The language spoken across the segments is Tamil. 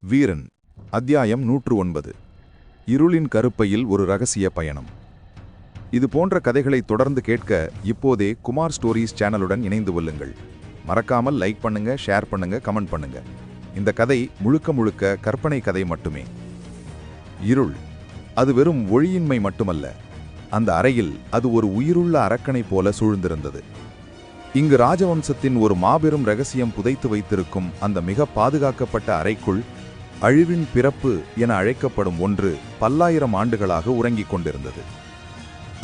வீரன் அத்தியாயம் 109. இருளின் கருப்பையில் ஒரு ரகசிய பயணம். இது போன்ற கதைகளை தொடர்ந்து கேட்க இப்போதே குமார் ஸ்டோரிஸ் சேனலுடன் இணைந்து கொள்ளுங்கள். மறக்காமல் லைக் பண்ணுங்க, ஷேர் பண்ணுங்க, கமெண்ட் பண்ணுங்க. இந்த கதை முழுக்க முழுக்க கற்பனை கதை மட்டுமே. இருள் அது வெறும் ஒளியின்மை மட்டுமல்ல. அந்த அறையில் அது ஒரு உயிருள்ள அரக்கனை போல சூழ்ந்திருந்தது. இங்கு ராஜவம்சத்தின் ஒரு மாபெரும் ரகசியம் புதைத்து வைத்திருக்கும் அந்த மிக பாதுகாக்கப்பட்ட அறைக்குள் அழிவின் பிறப்பு என அழைக்கப்படும் ஒன்று பல்லாயிரம் ஆண்டுகளாக உறங்கிக் கொண்டிருந்தது.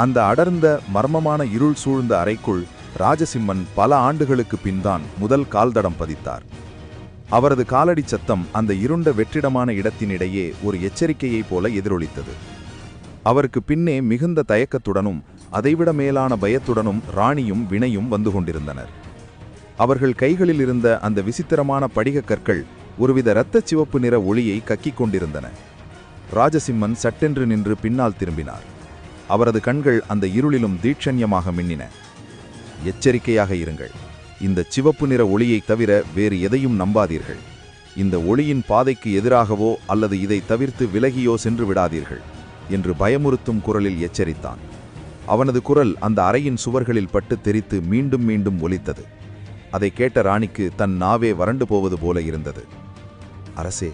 அந்த அடர்ந்த மர்மமான இருள் சூழ்ந்த அறைக்குள் ராஜசிம்மன் பல ஆண்டுகளுக்கு பின்தான் முதல் கால்தடம் பதித்தார். அவரது காலடி சத்தம் அந்த இருண்ட வெற்றிடமான இடத்தினிடையே ஒரு எச்சரிக்கையைப் போல எதிரொலித்தது. அவருக்கு பின்னே மிகுந்த தயக்கத்துடனும் அதைவிட மேலான பயத்துடனும் ராணியும் வினையும் வந்து கொண்டிருந்தனர். அவர்கள் கைகளில் இருந்த அந்த விசித்திரமான படிக கற்கள் ஒருவித இரத்தச் சிவப்பு நிற ஒளியை கக்கிக் கொண்டிருந்தன. ராஜசிம்மன் சட்டென்று நின்று பின்னால் திரும்பினார். அவரது கண்கள் அந்த இருளிலும் தீட்சண்யமாக மின்னின. எச்சரிக்கையாக இருங்கள். இந்த சிவப்பு நிற ஒளியை தவிர வேறு எதையும் நம்பாதீர்கள். இந்த ஒளியின் பாதைக்கு எதிராகவோ அல்லது இதை தவிர்த்து விலகியோ சென்று விடாதீர்கள் என்று பயமுறுத்தும் குரலில் எச்சரித்தான். அவனது குரல் அந்த அறையின் சுவர்களில் பட்டு தெரித்து மீண்டும் மீண்டும் ஒலித்தது. அதை கேட்ட ராணிக்கு தன் நாவே வறண்டு போவது போல இருந்தது. அரசே,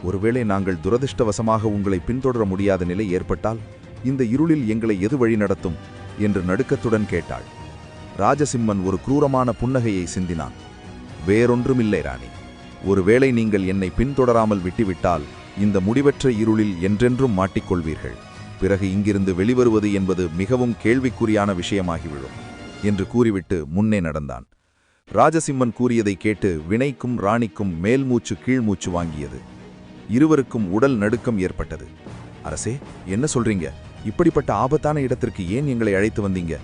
ஒருவேளை நாங்கள் துரதிர்ஷ்டவசமாக உங்களை பின்தொடர முடியாத நிலை ஏற்பட்டால் இந்த இருளில் எங்களை எது வழி நடத்தும் என்று நடுக்கத்துடன் கேட்டாள். ராஜசிம்மன் ஒரு குரூரமான புன்னகையை சிந்தினான். வேறொன்றுமில்லை ராணி. ஒருவேளை நீங்கள் என்னை பின்தொடராமல் விட்டுவிட்டால் இந்த முடிவற்ற இருளில் என்றென்றும் மாட்டிக்கொள்வீர்கள். பிறகு இங்கிருந்து வெளிவருவது என்பது மிகவும் கேள்விக்குறியான விஷயமாகிவிடும் என்று கூறிவிட்டு முன்னே நடந்தான். ராஜசிம்மன் கூறியதை கேட்டு வினைக்கும் ராணிக்கும் மேல்மூச்சு கீழ்மூச்சு வாங்கியது. இருவருக்கும் உடல் நடுக்கம் ஏற்பட்டது. அரசே, என்ன சொல்றீங்க? இப்படிப்பட்ட ஆபத்தான இடத்திற்கு ஏன் எங்களை அழைத்து வந்தீங்க?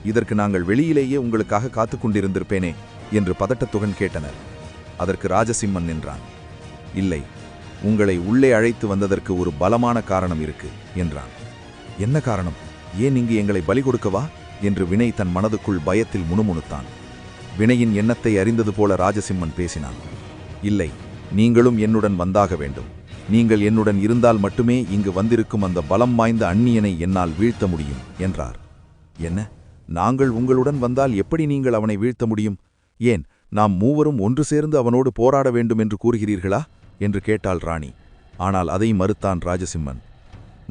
இதற்கு நாங்கள் வெளியிலேயே உங்களுக்காக காத்து கொண்டிருந்திருப்பேனே என்று பதட்டத்துடன் கேட்டனர். அதற்கு ராஜசிம்மன் நின்றான். இல்லை, உங்களை உள்ளே அழைத்து வந்ததற்கு ஒரு பலமான காரணம் இருக்கு என்றான். என்ன காரணம்? ஏன் இங்கு எங்களை பலி கொடுக்கவா என்று வினை தன் மனதுக்குள் பயத்தில் முணுமுணுத்தான். வினையின் எண்ணத்தை அறிந்தது போல ராஜசிம்மன் பேசினான். இல்லை, நீங்களும் என்னுடன் வந்தாக வேண்டும். நீங்கள் என்னுடன் இருந்தால் மட்டுமே இங்கு வந்திருக்கும் அந்த பலம் வாய்ந்த அந்நியனை என்னால் வீழ்த்த முடியும் என்றார். என்ன? நாங்கள் உங்களுடன் வந்தால் எப்படி நீங்கள் அவனை வீழ்த்த முடியும்? ஏன், நாம் மூவரும் ஒன்று சேர்ந்து அவனோடு போராட வேண்டும் என்று கூறுகிறீர்களா என்று கேட்டாள் ராணி. ஆனால் அதை மறுத்தான் ராஜசிம்மன்.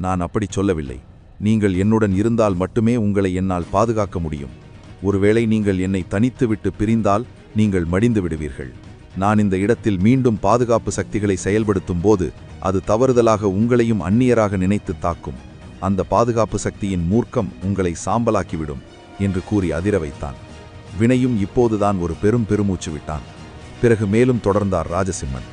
நான் அப்படி சொல்லவில்லை. நீங்கள் என்னுடன் இருந்தால் மட்டுமே உங்களை என்னால் பாதுகாக்க முடியும். ஒருவேளை நீங்கள் என்னை தனித்துவிட்டு பிரிந்தால் நீங்கள் மடிந்து விடுவீர்கள். நான் இந்த இடத்தில் மீண்டும் பாதுகாப்பு சக்திகளை செயல்படுத்தும் போது அது தவறுதலாக உங்களையும் அந்நியராக நினைத்து தாக்கும். அந்த பாதுகாப்பு சக்தியின் மூர்க்கம் உங்களை சாம்பலாக்கிவிடும் என்று கூறி அதிர வைத்தான். வினையும் இப்போதுதான் ஒரு பெருமூச்சு விட்டான். பிறகு மேலும் தொடர்ந்தார் ராஜசிம்மன்.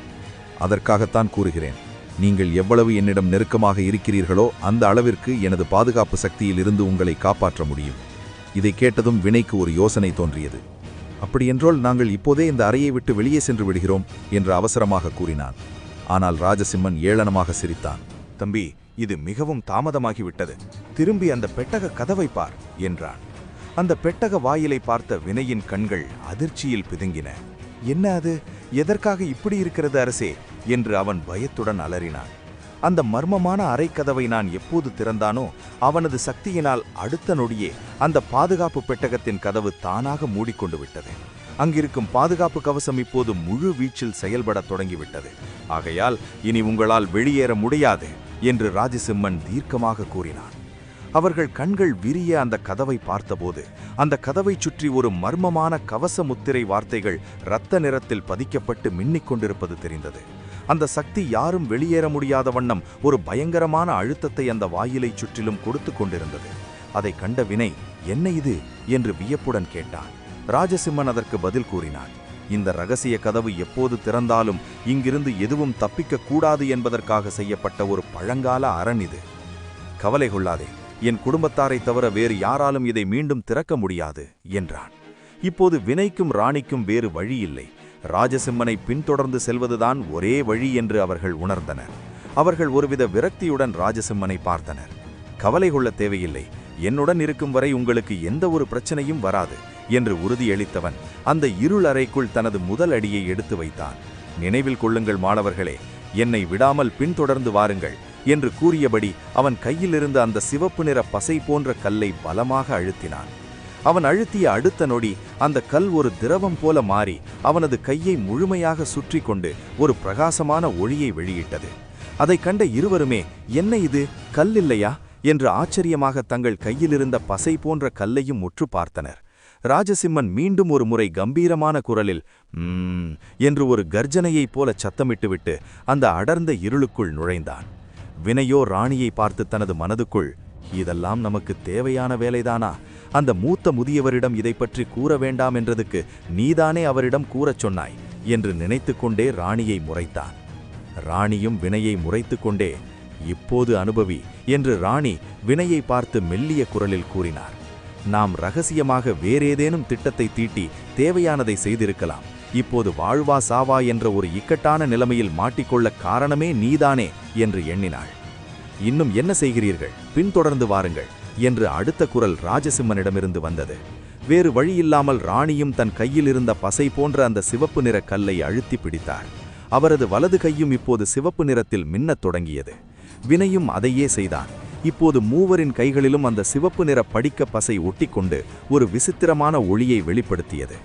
அதற்காகத்தான் கூறுகிறேன், நீங்கள் எவ்வளவு என்னிடம் நெருக்கமாக இருக்கிறீர்களோ அந்த அளவிற்கு எனது பாதுகாப்பு சக்தியில் இருந்து உங்களை காப்பாற்ற முடியும். இதை கேட்டதும் வினைக்கு ஒரு யோசனை தோன்றியது. அப்படியென்றால் நாங்கள் இப்போதே இந்த அறையை விட்டு வெளியே சென்று விடுகிறோம் என்று அவசரமாக கூறினான். ஆனால் ராஜசிம்மன் ஏளனமாக சிரித்தான். தம்பி, இது மிகவும் தாமதமாகிவிட்டது. திரும்பி அந்த பெட்டக கதவை பார் என்றான். அந்த பெட்டக வாயிலை பார்த்த வினையின் கண்கள் அதிர்ச்சியில் பிதுங்கின. என்ன அது? எதற்காக இப்படி இருக்கிறது அரசே என்று அவன் பயத்துடன் அலறினான். அந்த மர்மமான அறைக்கதவை நான் எப்போது திறந்தானோ அவனது சக்தியினால் அடுத்த நொடியே அந்த பாதுகாப்பு பெட்டகத்தின் கதவு தானாக மூடிக்கொண்டு விட்டது. அங்கிருக்கும் பாதுகாப்பு கவசம் இப்போது முழு வீச்சில் செயல்படத் தொடங்கிவிட்டது. ஆகையால் இனி உங்களால் வெளியேற முடியாது என்று ராஜசிம்மன் தீர்க்கமாக கூறினான். அவர்கள் கண்கள் விரிய அந்த கதவை பார்த்தபோது அந்த கதவை சுற்றி ஒரு மர்மமான கவச முத்திரை வார்த்தைகள் இரத்த நிறத்தில் பதிக்கப்பட்டு மின்னிக் கொண்டிருப்பது தெரிந்தது. அந்த சக்தி யாரும் வெளியேற முடியாத வண்ணம் ஒரு பயங்கரமான அழுத்தத்தை அந்த வாயிலை சுற்றிலும் கொடுத்து கொண்டிருந்தது. அதை கண்ட வினை, என்ன இது என்று வியப்புடன் கேட்டான். ராஜசிம்மன் அதற்கு பதில் கூறினான். இந்த ரகசிய கதவு எப்போது திறந்தாலும் இங்கிருந்து எதுவும் தப்பிக்க கூடாது என்பதற்காக செய்யப்பட்ட ஒரு பழங்கால அரண் இது. கவலை கொள்ளாதே, என் குடும்பத்தாரை தவிர வேறு யாராலும் இதை மீண்டும் திறக்க முடியாது என்றான். இப்போது வினைக்கும் ராணிக்கும் வேறு வழி இல்லை. ராஜசிம்மனை பின்தொடர்ந்து செல்வதுதான் ஒரே வழி என்று அவர்கள் உணர்ந்தனர். அவர்கள் ஒருவித விரக்தியுடன் ராஜசிம்மனை பார்த்தனர். கவலை கொள்ள தேவையில்லை, என்னுடன் இருக்கும் வரை உங்களுக்கு எந்த ஒரு பிரச்சனையும் வராது என்று உறுதியளித்தவன் அந்த இருள் அறைக்குள் தனது முதல் அடியை எடுத்து வைத்தான். நினைவில் கொள்ளுங்கள் மாணவர்களே, என்னை விடாமல் பின்தொடர்ந்து வாருங்கள் என்று கூறியபடி அவன் கையிலிருந்த அந்த சிவப்பு நிற பசை போன்ற கல்லை பலமாக அழுத்தினான். அவன் அழுத்திய அடுத்த நொடி அந்த கல் ஒரு திரவம் போல மாறி அவனது கையை முழுமையாக சுற்றி கொண்டு ஒரு பிரகாசமான ஒளியை வெளியிட்டது. அதைக் கண்ட இருவருமே, என்ன இது, கல் இல்லையா என்று ஆச்சரியமாக தங்கள் கையிலிருந்த பசை போன்ற கல்லையும் உற்று பார்த்தனர். ராஜசிம்மன் மீண்டும் ஒரு முறை கம்பீரமான குரலில் என்று ஒரு கர்ஜனையைப் போல சத்தமிட்டுவிட்டு அந்த அடர்ந்த இருளுக்குள் நுழைந்தான். வினையோ ராணியை பார்த்து தனது மனதுக்குள், இதெல்லாம் நமக்கு தேவையான வேலைதானா? அந்த மூத்த முதியவரிடம் இதை பற்றி கூற வேண்டாம் என்றதுக்கு நீதானே அவரிடம் கூறச் சொன்னாய் என்று நினைத்து கொண்டே ராணியை முறைத்தான். ராணியும் வினையை முறைத்து கொண்டே, இப்போது அனுபவி என்று ராணி வினையை பார்த்து மெல்லிய குரலில் கூறினார். நாம் ரகசியமாக வேறேதேனும் திட்டத்தை தீட்டி தேவையானதை செய்திருக்கலாம். இப்போது வாழ்வா சாவா என்ற ஒரு இக்கட்டான நிலைமையில் மாட்டிக்கொள்ள காரணமே நீதானே என்று எண்ணினாள். இன்னும் என்ன செய்கிறீர்கள், பின்தொடர்ந்து வாருங்கள் என்று அடுத்த குரல் ராஜசிம்மனிடமிருந்து வந்தது. வேறு வழியில்லாமல் ராணியும் தன் கையில் இருந்த பசை போன்ற அந்த சிவப்பு நிற கல்லை அழுத்தி பிடித்தார். அவரது வலது கையும் இப்போது சிவப்பு நிறத்தில் மின்னத் தொடங்கியது. வினையும் அதையே செய்தான். இப்போது மூவரின் கைகளிலும் அந்த சிவப்பு நிற படிக்க பசை ஒட்டிக்கொண்டு ஒரு விசித்திரமான ஒளியை வெளிப்படுத்தியது.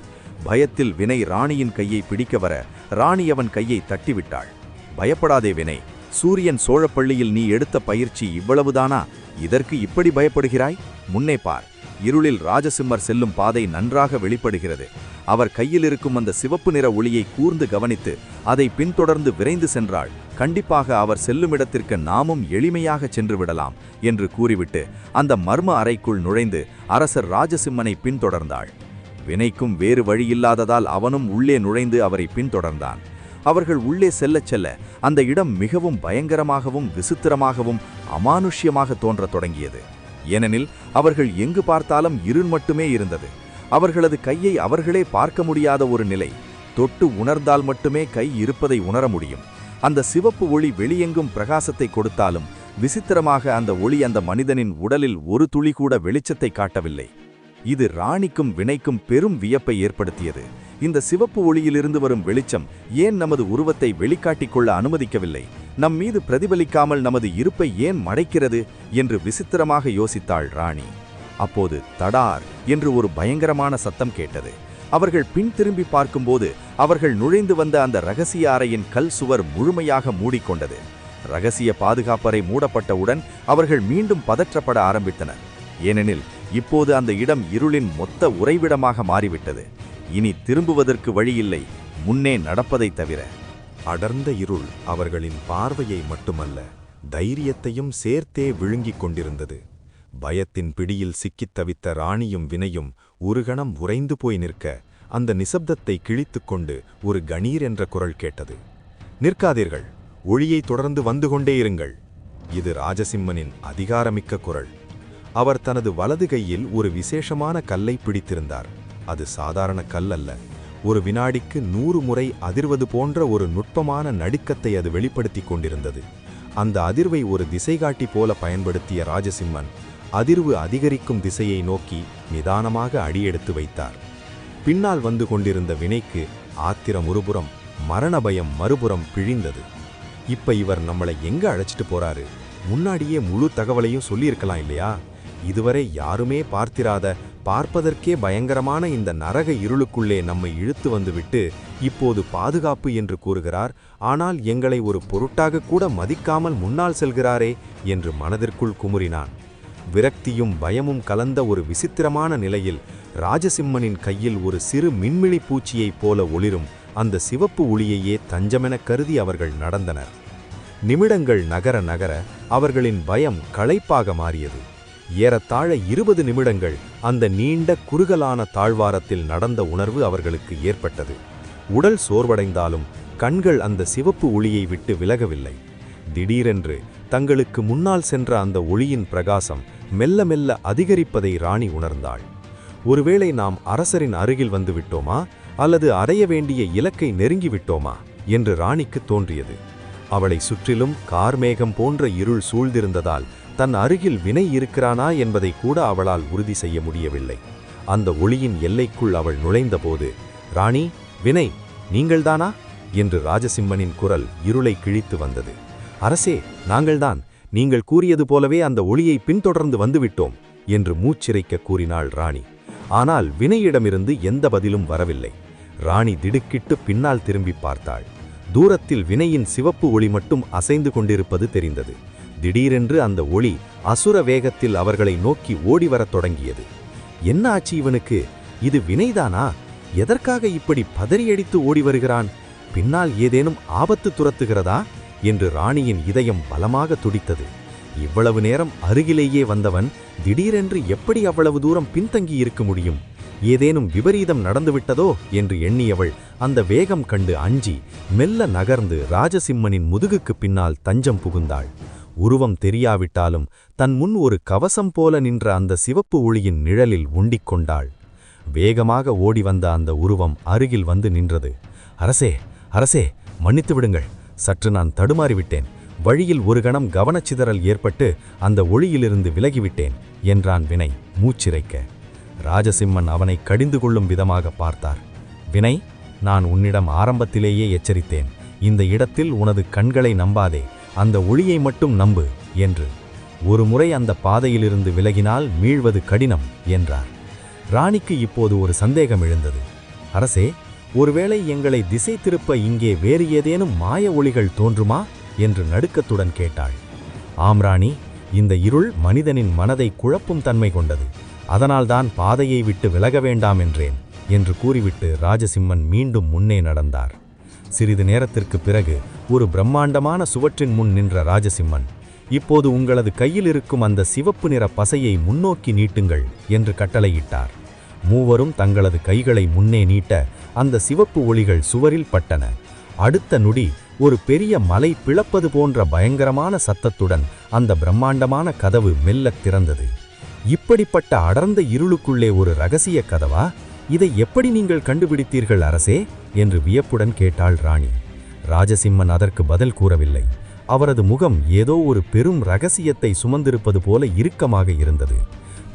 பயத்தில் வினை ராணியின் கையை பிடிக்க வர ராணி அவன் கையை தட்டிவிட்டாள். பயப்படாதே வினை, சூரியன் சோழப்பள்ளியில் நீ எடுத்த பயிற்சி இவ்வளவுதானா? இதற்கு இப்படி பயப்படுகிறாய்? முன்னே பார், இருளில் ராஜசிம்மர் செல்லும் பாதை நன்றாக வெளிப்படுகிறது. அவர் கையில் இருக்கும் அந்த சிவப்பு நிற ஒளியை கூர்ந்து கவனித்து அதை பின்தொடர்ந்து விரைந்து சென்றாள். கண்டிப்பாக அவர் செல்லுமிடத்திற்கு நாமும் எளிமையாக சென்று விடலாம் என்று கூறிவிட்டு அந்த மர்ம அறைக்குள் நுழைந்து அரசர் ராஜசிம்மனை பின்தொடர்ந்தாள். வினைக்கும் வேறு வழியில்லாததால் அவனும் உள்ளே நுழைந்து அவரை பின்தொடர்ந்தான். அவர்கள் உள்ளே செல்லச் செல்ல அந்த இடம் மிகவும் பயங்கரமாகவும் விசித்திரமாகவும் அமானுஷ்யமாக தோன்றத் தொடங்கியது. ஏனெனில் அவர்கள் எங்கு பார்த்தாலும் இருள் மட்டுமே இருந்தது. அவர்களது கையை அவர்களே பார்க்க முடியாத ஒரு நிலை. தொட்டு உணர்ந்தால் மட்டுமே கை இருப்பதை உணர முடியும். அந்த சிவப்பு ஒளி வெளியெங்கும் பிரகாசத்தை கொடுத்தாலும் விசித்திரமாக அந்த ஒளி அந்த மனிதனின் உடலில் ஒரு துளி கூட வெளிச்சத்தை காட்டவில்லை. இது ராணிக்கும் வினைக்கும் பெரும் வியப்பை ஏற்படுத்தியது. இந்த சிவப்பு ஒளியிலிருந்து வரும் வெளிச்சம் ஏன் நமது உருவத்தை வெளிக்காட்டிக் கொள்ள அனுமதிக்கவில்லை? நம் மீது பிரதிபலிக்காமல் நமது இருப்பை ஏன் மறைக்கிறது என்று விசித்திரமாக யோசித்தாள் ராணி. அப்போது தடார் என்று ஒரு பயங்கரமான சத்தம் கேட்டது. அவர்கள் பின் திரும்பி பார்க்கும்போது அவர்கள் நுழைந்து வந்த அந்த இரகசிய அறையின் கல் சுவர் முழுமையாக மூடிக்கொண்டது. இரகசிய பாதுகாப்பறை மூடப்பட்டவுடன் அவர்கள் மீண்டும் பதற்றப்பட ஆரம்பித்தனர். ஏனெனில் இப்போது அந்த இடம் இருளின் மொத்த உறைவிடமாக மாறிவிட்டது. இனி திரும்புவதற்கு வழியில்லை, முன்னே நடப்பதை தவிர. அடர்ந்த இருள் அவர்களின் பார்வையை மட்டுமல்ல, தைரியத்தையும் சேர்த்தே விழுங்கிக் கொண்டிருந்தது. பயத்தின் பிடியில் சிக்கித் தவித்த ராணியும் வினையும் ஒரு கணம் உறைந்து போய் நிற்க அந்த நிசப்தத்தை கிழித்துக்கொண்டு ஒரு கணீர் என்ற குரல் கேட்டது. நிற்காதீர்கள், ஒளியை தொடர்ந்து வந்து கொண்டே இருங்கள். இது ராஜசிம்மனின் அதிகாரமிக்க குரல். அவர் தனது வலது கையில் ஒரு விசேஷமான கல்லை பிடித்திருந்தார். அது சாதாரண கல் அல்ல. ஒரு வினாடிக்கு 100 முறை அதிர்வது போன்ற ஒரு நுட்பமான நடுக்கத்தை அது வெளிப்படுத்திக் கொண்டிருந்தது. அந்த அதிர்வை ஒரு திசைகாட்டி போல பயன்படுத்திய ராஜசிம்மன் அதிர்வு அதிகரிக்கும் திசையை நோக்கி நிதானமாக அடியெடுத்து வைத்தார். பின்னால் வந்து கொண்டிருந்த வினைக்கு ஆத்திரம் ஒருபுறம், மரண பயம் மறுபுறம் பிழிந்தது. இப்ப இவர் நம்மளை எங்க அழைச்சிட்டு போறாரு? முன்னாடியே முழு தகவலையும் சொல்லியிருக்கலாம் இல்லையா? இதுவரை யாருமே பார்த்திராத, பார்ப்பதற்கே பயங்கரமான இந்த நரக இருளுக்குள்ளே நம்மை இழுத்து வந்துவிட்டு இப்போது பாதுகாப்பு என்று கூறுகிறார். ஆனால் எங்களை ஒரு பொருட்டாக கூட மதிக்காமல் முன்னால் செல்கிறாரே என்று மனதிற்குள் குமுறினான். விரக்தியும் பயமும் கலந்த ஒரு விசித்திரமான நிலையில் ராஜசிம்மனின் கையில் ஒரு சிறு மின்மிழி பூச்சியைப் போல ஒளிரும் அந்த சிவப்பு ஒளியையே தஞ்சமென கருதி அவர்கள் நடந்தனர். நிமிடங்கள் நகர நகர அவர்களின் பயம் களைப்பாக மாறியது. ஏறத்தாழ 20 நிமிடங்கள் அந்த நீண்ட குறுகலான தாழ்வாரத்தில் நடந்த உணர்வு அவர்களுக்கு ஏற்பட்டது. உடல் சோர்வடைந்தாலும் கண்கள் அந்த சிவப்பு ஒளியை விட்டு விலகவில்லை. திடீரென்று தங்களுக்கு முன்னால் சென்ற அந்த ஒளியின் பிரகாசம் மெல்ல மெல்ல அதிகரிப்பதை ராணி உணர்ந்தாள். ஒருவேளை நாம் அரசரின் அருகில் வந்து விட்டோமா, அல்லது அடைய வேண்டிய இலக்கை நெருங்கிவிட்டோமா என்று ராணிக்கு தோன்றியது. அவளை சுற்றிலும் கார்மேகம் போன்ற இருள் சூழ்ந்திருந்ததால் தன் அருகில் வினை இருக்கிறானா என்பதை கூட அவளால் உறுதி செய்ய முடியவில்லை. அந்த ஒளியின் எல்லைக்குள் அவள் நுழைந்தபோது, ராணி, வினை, நீங்கள்தானா என்று ராஜசிம்மனின் குரல் இருளை கிழித்து வந்தது. அரசே, நாங்கள்தான். நீங்கள் கூறியது போலவே அந்த ஒளியை பின்தொடர்ந்து வந்துவிட்டோம் என்று மூச்சிரைக்க கூறினாள் ராணி. ஆனால் வினையிடமிருந்து எந்த பதிலும் வரவில்லை. ராணி திடுக்கிட்டு பின்னால் திரும்பி பார்த்தாள். தூரத்தில் வினையின் சிவப்பு ஒளி மட்டும் அசைந்து கொண்டிருப்பது தெரிந்தது. திடீரென்று அந்த ஒளி அசுர வேகத்தில் அவர்களை நோக்கி ஓடிவரத் தொடங்கியது. என்ன ஆச்சு இவனுக்கு? இது வினைதானா? எதற்காக இப்படி பதறியடித்து ஓடி வருகிறான்? பின்னால் ஏதேனும் ஆபத்து துரத்துகிறதா என்று ராணியின் இதயம் பலமாக துடித்தது. இவ்வளவு நேரம் அருகிலேயே வந்தவன் திடீரென்று எப்படி அவ்வளவு தூரம் பின்தங்கி இருக்க முடியும்? ஏதேனும் விபரீதம் நடந்துவிட்டதோ என்று எண்ணியவள் அந்த வேகம் கண்டு அஞ்சி மெல்ல நகர்ந்து ராஜசிம்மனின் முதுகுக்கு பின்னால் தஞ்சம் புகுந்தாள். உருவம் தெரியாவிட்டாலும் தன் முன் ஒரு கவசம் போல நின்ற அந்த சிவப்பு ஒளியின் நிழலில் உண்டிக்கொண்டாள். வேகமாக ஓடி வந்த அந்த உருவம் அருகில் வந்து நின்றது. அரசே, அரசே, மன்னித்து விடுங்கள். சற்று நான் தடுமாறிவிட்டேன். வழியில் ஒரு கணம் கவனச்சிதறல் ஏற்பட்டு அந்த ஒளியிலிருந்து விலகிவிட்டேன் என்றான் வினை மூச்சிரைக்க. ராஜசிம்மன் அவனை கடிந்து கொள்ளும் விதமாக பார்த்தார். வினை, நான் உன்னிடம் ஆரம்பத்திலேயே எச்சரித்தேன். இந்த இடத்தில் உனது கண்களை நம்பாதே, அந்த ஒளியை மட்டும் நம்பு என்று. ஒரு முறை அந்த பாதையிலிருந்து விலகினால் மீள்வது கடினம் என்றார். ராணிக்கு இப்போது ஒரு சந்தேகம் எழுந்தது. அரசே, ஒருவேளை எங்களை திசை திருப்ப இங்கே வேறு ஏதேனும் மாய ஒளிகள் தோன்றுமா என்று நடுக்கத்துடன் கேட்டாள். ஆம் ராணி, இந்த இருள் மனிதனின் மனதை குழப்பும் தன்மை கொண்டது. அதனால்தான் பாதையை விட்டு விலக வேண்டாம் என்றேன் என்று கூறிவிட்டு ராஜசிம்மன் மீண்டும் முன்னே நடந்தார். சிறிது நேரத்திற்கு பிறகு ஒரு பிரம்மாண்டமான சுவற்றின் முன் நின்ற ராஜசிம்மன், இப்போது உங்களது கையில் இருக்கும் அந்த சிவப்பு நிற பசையை முன்னோக்கி நீட்டுங்கள் என்று கட்டளையிட்டார். மூவரும் தங்களது கைகளை முன்னே நீட்ட அந்த சிவப்பு ஒளிகள் சுவரில் பட்டன. அடுத்த நொடி ஒரு பெரிய மலை பிளப்பது போன்ற பயங்கரமான சத்தத்துடன் அந்த பிரம்மாண்டமான கதவு மெல்லத் திறந்தது. இப்படிப்பட்ட அடர்ந்த இருளுக்குள்ளே ஒரு இரகசிய கதவா? இதை எப்படி நீங்கள் கண்டுபிடித்தீர்கள் அரசே என்று வியப்புடன் கேட்டாள் ராணி. ராஜசிம்மன் அதற்கு பதில் கூறவில்லை. அவரது முகம் ஏதோ ஒரு பெரும் இரகசியத்தை சுமந்திருப்பது போல இறுக்கமாக இருந்தது.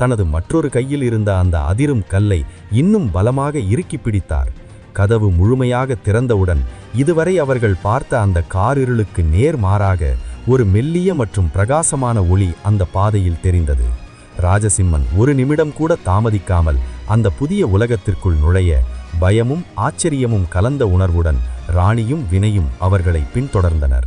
தனது மற்றொரு கையில் இருந்த அந்த அதிரும் கல்லை இன்னும் பலமாக இறுக்கி பிடித்தார். கதவு முழுமையாக திறந்தவுடன் இதுவரை அவர்கள் பார்த்த அந்த காரிருளுக்கு நேர்மாறாக ஒரு மெல்லிய மற்றும் பிரகாசமான ஒளி அந்த பாதையில் தெரிந்தது. ராஜசிம்மன் ஒரு நிமிடம் கூட தாமதிக்காமல் அந்த புதிய உலகத்திற்குள் நுழைய பயமும் ஆச்சரியமும் கலந்த உணர்வுடன் ராணியும் வினையும் அவர்களை பின்தொடர்ந்தனர்.